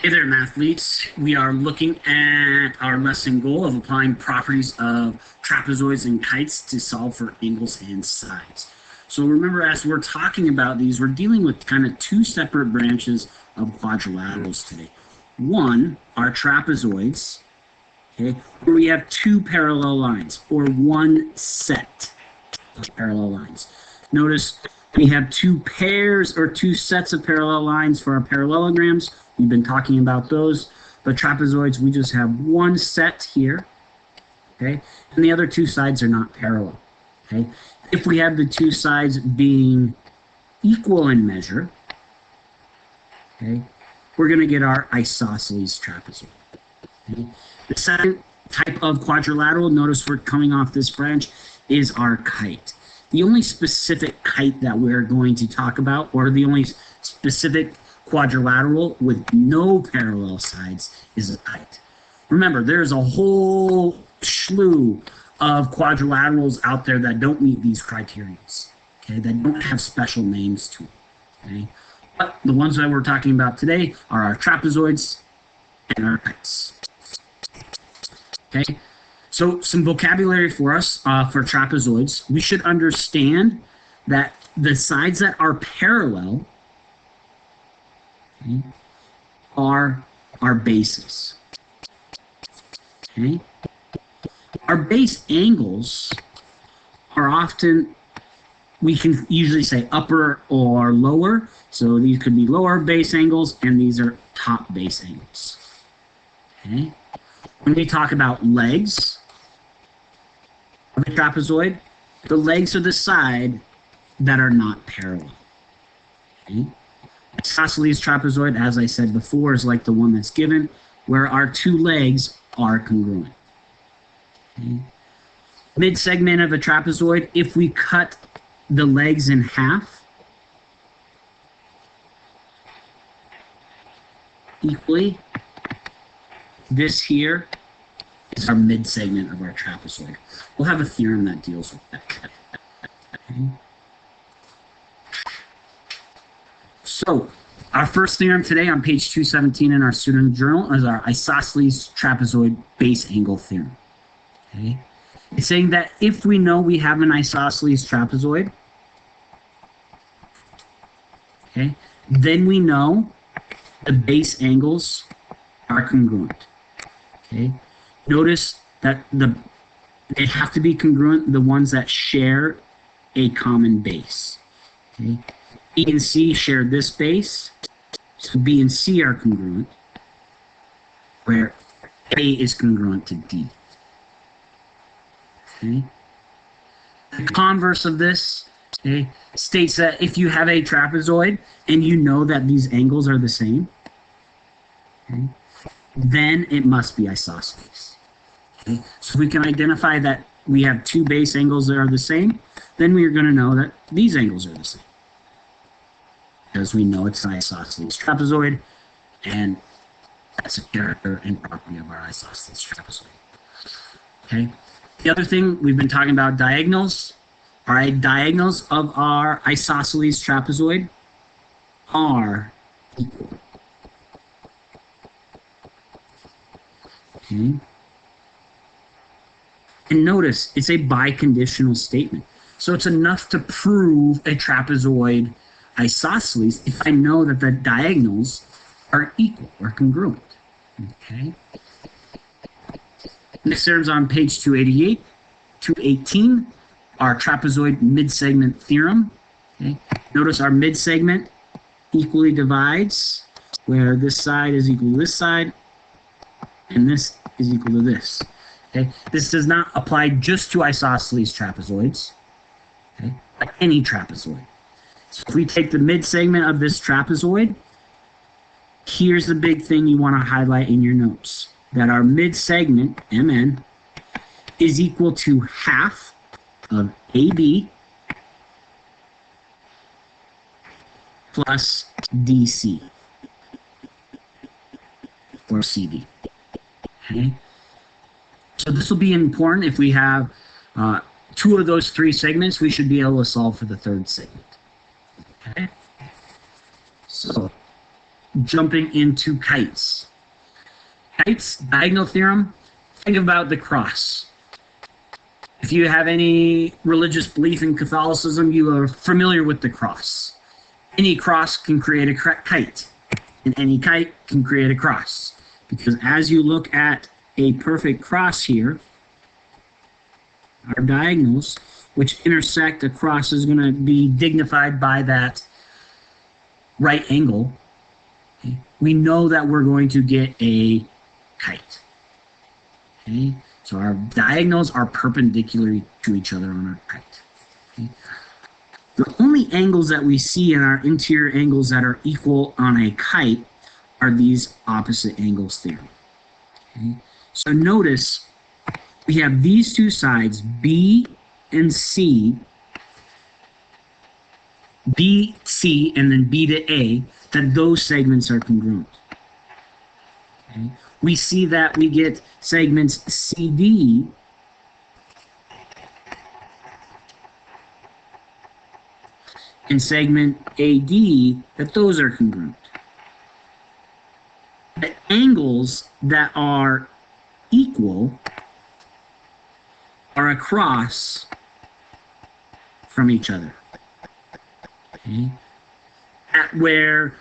Hey there, mathletes. We are looking at our lesson goal of applying properties of trapezoids and kites to solve for angles and sides. So remember, as we're talking about these, we're dealing with kind of two separate branches of quadrilaterals today. One are trapezoids, okay, where we have two parallel lines, or one set of parallel lines. Notice we have two pairs or two sets of parallel lines for our parallelograms. We've been talking about those, but trapezoids, we just have one set here, okay? And the other two sides are not parallel, okay? If we have the two sides being equal in measure, okay, we're going to get our isosceles trapezoid. Okay? The second type of quadrilateral, notice we're coming off this branch, is our kite. The only specific kite that we're going to talk about, or the only specific quadrilateral with no parallel sides, is a kite. Remember, there's a whole slew of quadrilaterals out there that don't meet these criteria, okay, that don't have special names to them, okay? But the ones that we're talking about today are our trapezoids and our kites, okay? So some vocabulary for us for trapezoids. We should understand that the sides that are parallel, okay, are our bases. Okay? Our base angles are often, we can usually say upper or lower. So these could be lower base angles and these are top base angles. Okay? When we talk about legs of a trapezoid, the legs are the side that are not parallel. Okay? Isosceles trapezoid, as I said before, is like the one that's given, where our two legs are congruent. Okay. Mid-segment of a trapezoid, if we cut the legs in half equally, this here is our mid-segment of our trapezoid. We'll have a theorem that deals with that. Okay. So, our first theorem today on page 217 in our student journal is our isosceles trapezoid base angle theorem. Okay? It's saying that if we know we have an isosceles trapezoid, okay, then we know the base angles are congruent. Okay? Notice that they have to be congruent, the ones that share a common base. Okay? B and C share this base, so B and C are congruent, where A is congruent to D. Okay. The converse of this, okay, states that if you have a trapezoid and you know that these angles are the same, okay, then it must be isosceles. Okay. So we can identify that we have two base angles that are the same, then we are going to know that these angles are the same, because we know it's an isosceles trapezoid, and that's a character and property of our isosceles trapezoid. Okay. The other thing, we've been talking about diagonals. All right, diagonals of our isosceles trapezoid are equal. Okay. And notice, it's a biconditional statement. So it's enough to prove a trapezoid isosceles if I know that the diagonals are equal or congruent. Okay. Next theorem's on page 218, our trapezoid mid-segment theorem. Okay. Notice our mid-segment equally divides, where this side is equal to this side, and this is equal to this. Okay. This does not apply just to isosceles trapezoids, okay, but any trapezoid. So if we take the mid-segment of this trapezoid, here's the big thing you want to highlight in your notes, that our mid-segment, MN, is equal to half of AB plus DC, or CD. Okay? So this will be important. If we have two of those three segments, we should be able to solve for the third segment. Okay? So jumping into kites. Kites, diagonal theorem, think about the cross. If you have any religious belief in Catholicism, you are familiar with the cross. Any cross can create a kite, and any kite can create a cross. Because as you look at a perfect cross here, our diagonals, which intersect across, is going to be dignified by that right angle. Okay? We know that we're going to get a kite. Okay? So our diagonals are perpendicular to each other on our kite. Okay? The only angles that we see in our interior angles that are equal on a kite are these opposite angles theorem. Okay? So notice we have these two sides, B and C, B, C, and then B to A, that those segments are congruent. Okay? We see that we get segments CD and segment AD, that those are congruent. The angles that are equal are across from each other. Okay? At where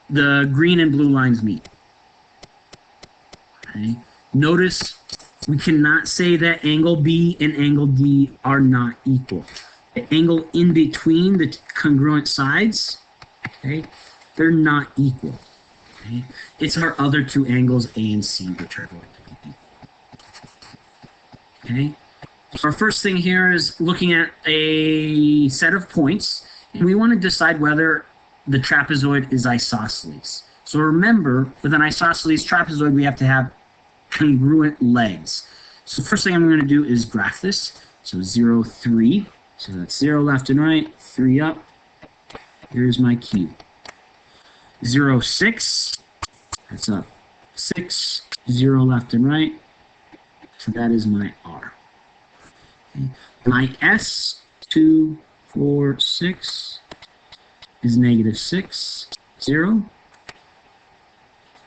the green and blue lines meet. Okay? Notice we cannot say that angle B and angle D are not equal. The angle in between the congruent sides, okay, they're not equal. Okay? It's our other two angles, A and C, which are going to be equal. Okay? So our first thing here is looking at a set of points, and we want to decide whether the trapezoid is isosceles. So remember, with an isosceles trapezoid, we have to have congruent legs. So the first thing I'm going to do is graph this. So 0, 3. So that's 0 left and right, 3 up. Here's my cube. 0, 6. That's up 6. 0 left and right. So that is my R. Okay. My S, 2, 4, 6 is negative 6, 0.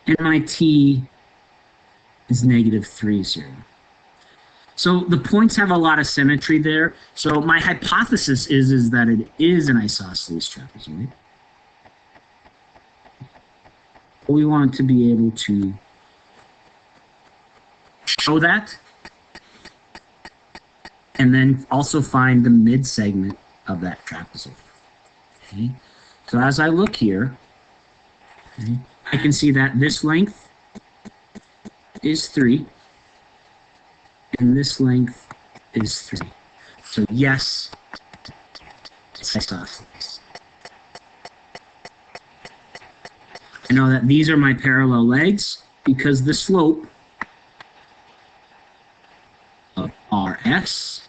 And my T is negative 3, 0. So the points have a lot of symmetry there. So my hypothesis is that it is an isosceles trapezoid. But we want to be able to show that, and then also find the mid-segment of that trapezoid. Okay? So as I look here, okay, I can see that this length is 3, and this length is 3. So yes, it's isosceles. I know that these are my parallel legs because the slope of RS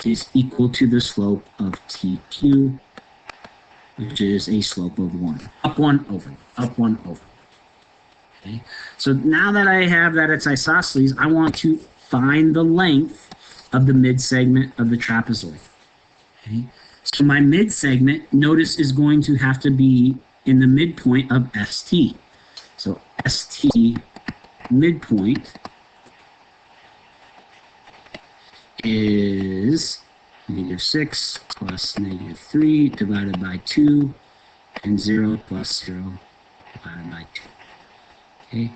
is equal to the slope of TQ, which is a slope of 1. Up 1, over. Up 1, over. Okay. So now that I have that it's isosceles, I want to find the length of the mid-segment of the trapezoid. Okay. So my mid-segment, notice, is going to have to be in the midpoint of ST. So ST midpoint is negative 6 plus negative 3 divided by 2, and 0 plus 0 divided by 2. Okay.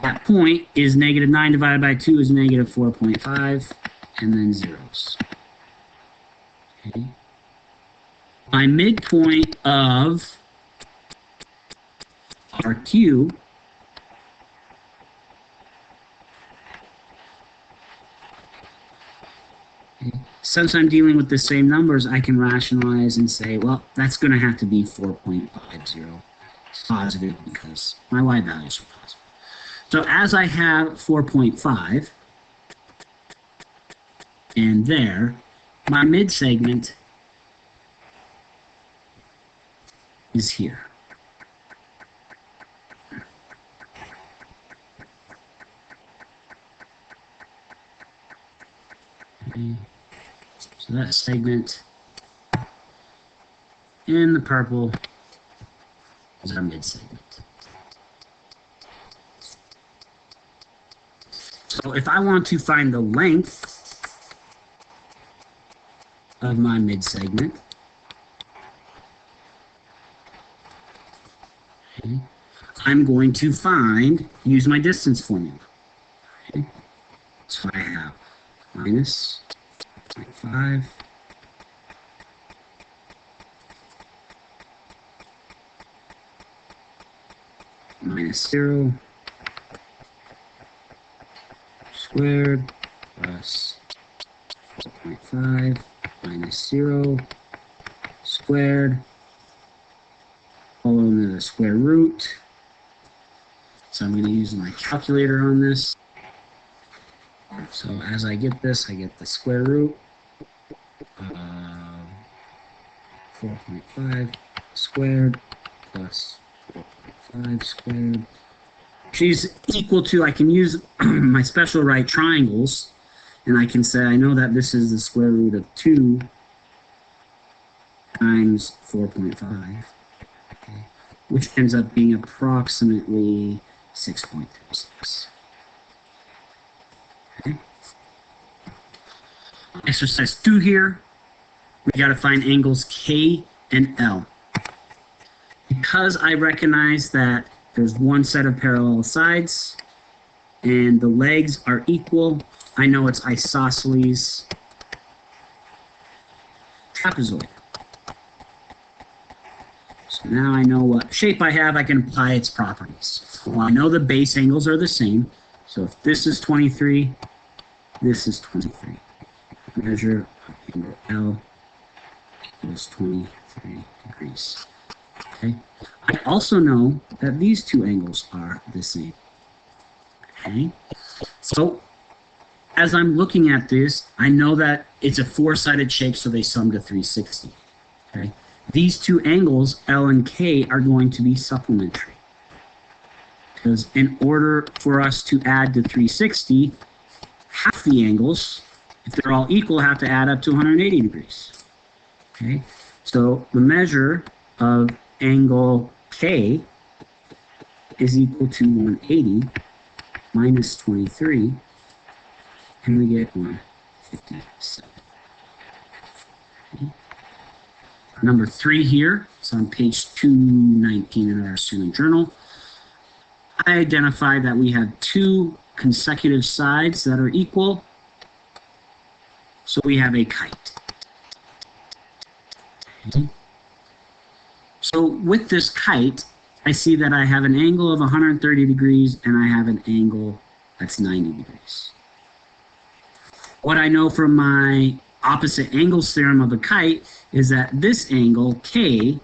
That point is negative 9 divided by 2 is negative 4.5, and then zeros. Okay. My midpoint of RQ since I'm dealing with the same numbers, I can rationalize and say, well, that's going to have to be 4.50 positive because my y values are positive. So as I have 4.5 and there, my mid-segment is here. Okay. So that segment in the purple is our mid-segment. So if I want to find the length of my midsegment, okay, I'm going to use my distance formula. Okay. So I have minus 0.5 minus 0 squared plus 0.5 minus 0 squared all over the square root. So I'm going to use my calculator on this. So as I get this, I get the square root of 4.5 squared plus 4.5 squared, which is equal to, I can use my special right triangles, and I can say I know that this is the square root of 2 times 4.5, okay, which ends up being approximately 6.36. Okay. Exercise 2 here, we got to find angles K and L. Because I recognize that there's one set of parallel sides and the legs are equal, I know it's isosceles trapezoid. So now I know what shape I have, I can apply its properties. Well, I know the base angles are the same, so if this is 23, this is 23. Measure of angle L equals 23 degrees. Okay. I also know that these two angles are the same. Okay. So as I'm looking at this, I know that it's a four-sided shape, so they sum to 360. Okay. These two angles, L and K, are going to be supplementary. Because in order for us to add to 360, half the angles, if they're all equal, have to add up to 180 degrees. Okay. So the measure of angle K is equal to 180 minus 23, and we get 157. Okay. Number 3 here, it's on page 219 in our student journal. I identified that we have two consecutive sides that are equal, so we have a kite. Okay. So with this kite, I see that I have an angle of 130 degrees and I have an angle that's 90 degrees. What I know from my opposite angles theorem of the kite is that this angle, K,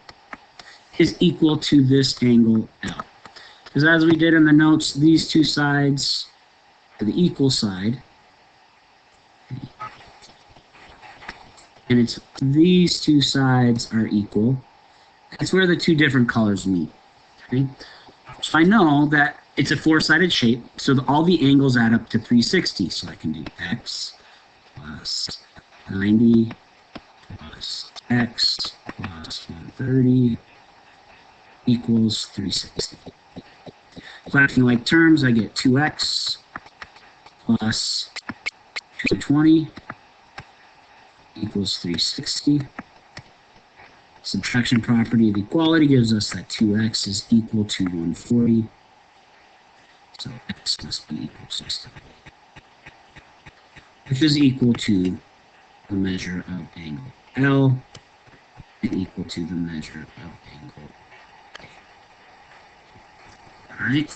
is equal to this angle, L. Because as we did in the notes, these two sides are the equal side. And it's these two sides are equal. That's where the two different colors meet. Okay? So I know that it's a four-sided shape, so all the angles add up to 360. So I can do x plus 90 plus x plus 130 equals 360. Flashing like terms, I get 2x plus 220 equals 360. Subtraction property of equality gives us that 2x is equal to 140. So x must be equal to 60, which is equal to the measure of angle L and equal to the measure of angle A. All right.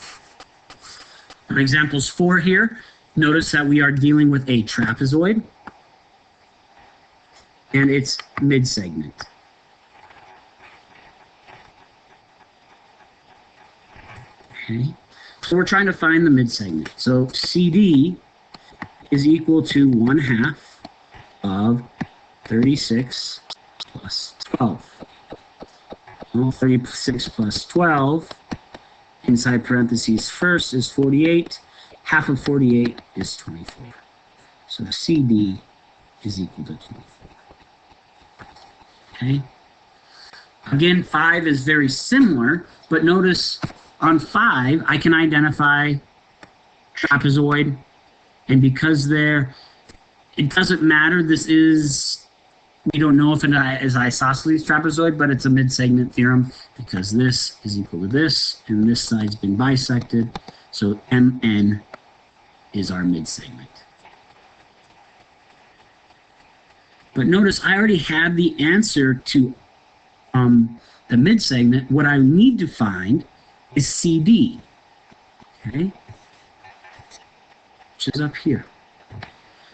On examples 4 here, notice that we are dealing with a trapezoid and its midsegment. Okay, so we're trying to find the midsegment. So CD is equal to 1/2 of 36 plus 12. Well, 36 plus 12, inside parentheses first, is 48. Half of 48 is 24. So CD is equal to 24. Okay. Again, 5 is very similar, but notice on 5, I can identify trapezoid And because it doesn't matter, we don't know if it is isosceles trapezoid, but it's a mid-segment theorem because this is equal to this, and this side's been bisected. So MN is our mid-segment. But notice I already have the answer to the mid-segment. What I need to find is CD, okay, which is up here.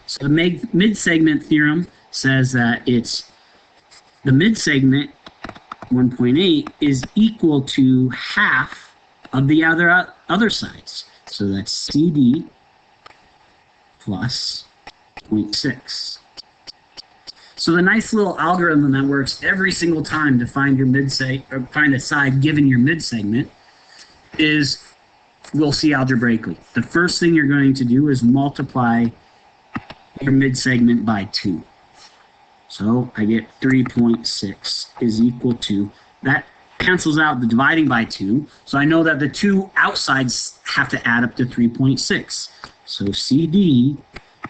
So the mid-segment theorem says that it's the mid-segment 1.8 is equal to half of the other sides. So that's CD plus 0.6. So the nice little algorithm that works every single time to find your find a side given your mid-segment is, we'll see algebraically. The first thing you're going to do is multiply your mid-segment by 2. So I get 3.6 is equal to, that cancels out the dividing by 2. So I know that the two outsides have to add up to 3.6. So CD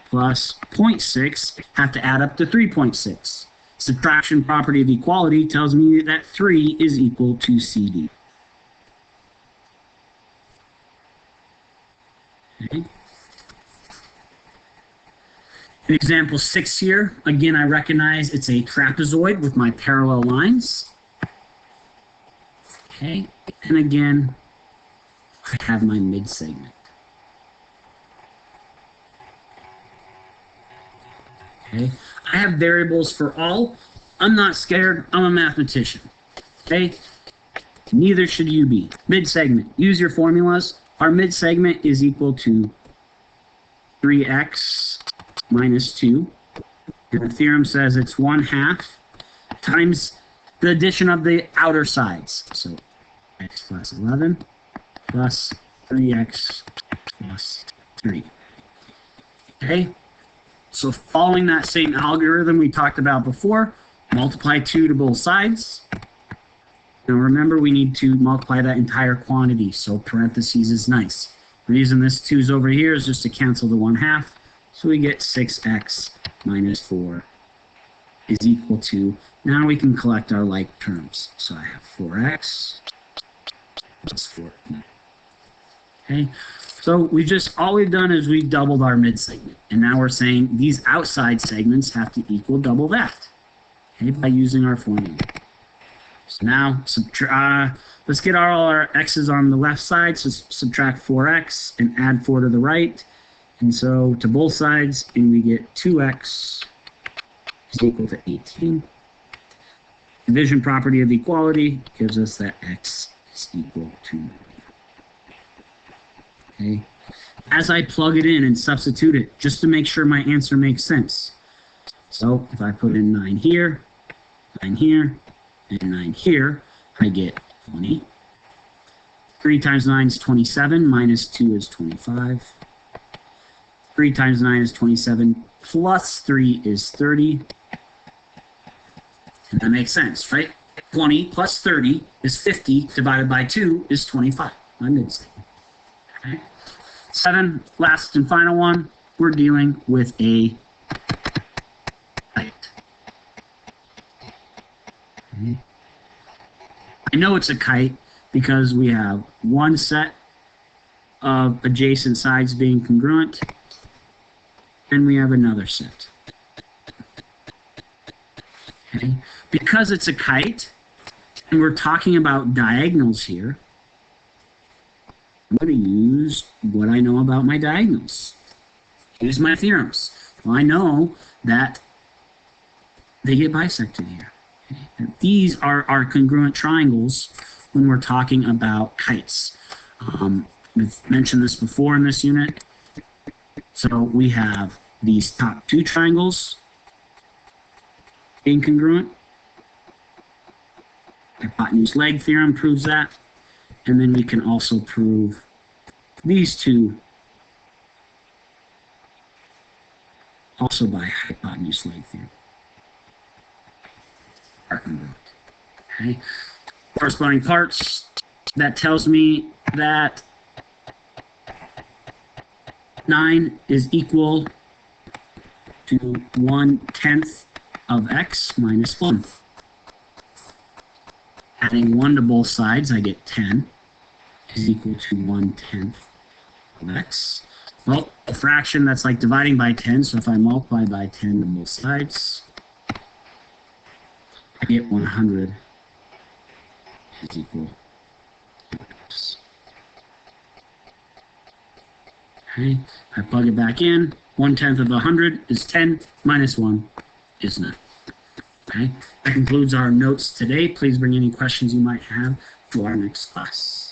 plus 0.6 have to add up to 3.6. Subtraction property of equality tells me that 3 is equal to CD. Okay. In example 6 here, again, I recognize it's a trapezoid with my parallel lines. Okay, and again, I have my mid-segment. Okay, I have variables for all. I'm not scared. I'm a mathematician. Okay, neither should you be. Mid-segment, use your formulas. Our mid-segment is equal to 3x minus 2. And the theorem says it's 1/2 times the addition of the outer sides. So x plus 11 plus 3x plus 3. Okay, so following that same algorithm we talked about before, multiply 2 to both sides. Now remember, we need to multiply that entire quantity, so parentheses is nice. The reason this 2 is over here is just to cancel the 1/2. So we get 6x minus 4 is equal to, now we can collect our like terms. So I have 4x plus 4. Okay, so all we've done is we doubled our mid-segment. And now we're saying these outside segments have to equal double that, okay, by using our formula. So now let's get all our x's on the left side. So subtract 4x and add 4 to the right. And so to both sides, and we get 2x is equal to 18. Division property of equality gives us that x is equal to 9. Okay. As I plug it in and substitute it, just to make sure my answer makes sense. So if I put in 9 here, and 9 here, I get 20. 3 times 9 is 27, minus 2 is 25. 3 times 9 is 27, plus 3 is 30. And that makes sense, right? 20 plus 30 is 50, divided by 2 is 25. My mid-segment. Okay. 7, last and final one, we're dealing with a kite. Okay. I know it's a kite because we have one set of adjacent sides being congruent, and we have another set. Okay. Because it's a kite, and we're talking about diagonals here, I'm going to use what I know about my diagonals. Use my theorems. Well, I know that they get bisected here. Okay. And these are our congruent triangles when we're talking about kites. We've mentioned this before in this unit. So we have these top 2 triangles being congruent. Hypotenuse leg theorem proves that. And then we can also prove these 2 also by hypotenuse leg theorem are congruent. Okay. Corresponding parts, that tells me that 9 is equal to 1/10 of x minus 1. Adding 1 to both sides, I get 10 is equal to 1/10 of x. Well, a fraction, that's like dividing by 10, so if I multiply by 10 to both sides, I get 100 is equal to x. Okay, I plug it back in. 1/10 of 100 is 10, minus 1 is 9. Okay, that concludes our notes today. Please bring any questions you might have to our next class.